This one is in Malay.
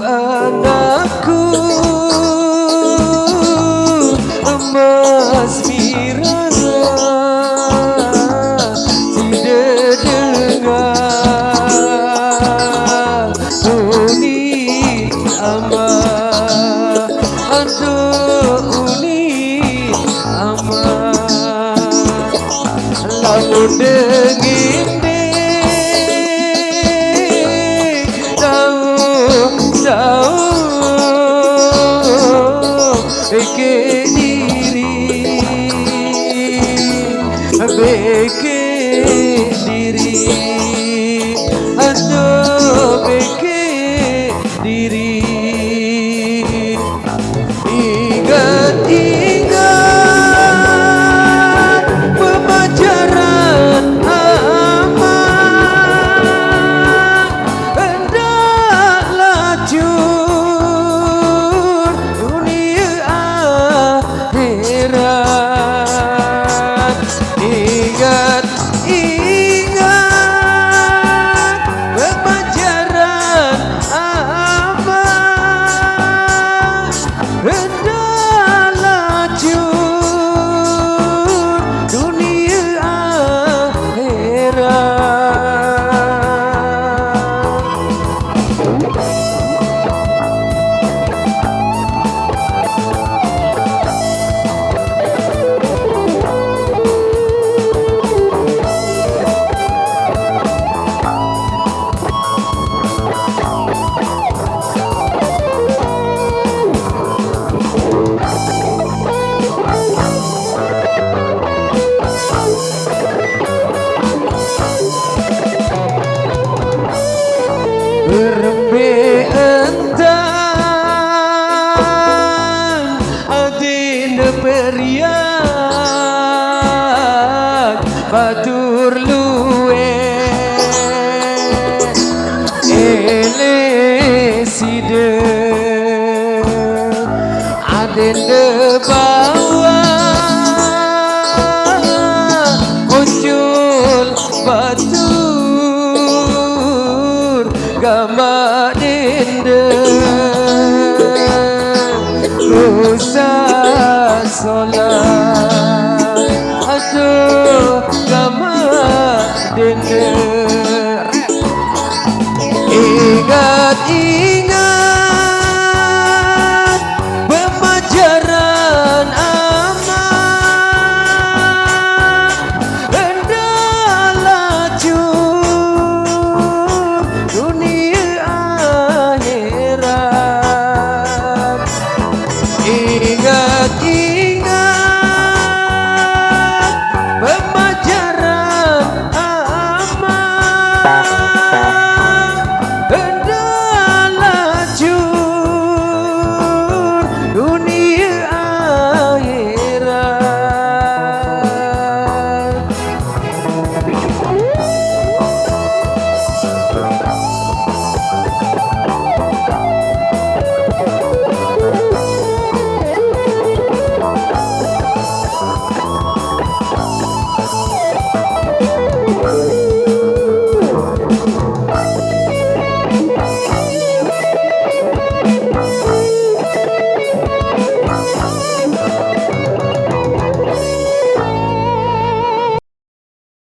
Anakku emas mirana tidak dengar bunyi amat aduh bunyi amat lamun dengin beke diri aduh beke diri ingat pemajaran aman hendak lacur dunia akhirat. Ingat pemajaran aman hendak lacur dunia akhirat. Berembe entan adina beriak batur luwe ele side adina bawah muncul batur gama dende usah solat aduh gama dende ingat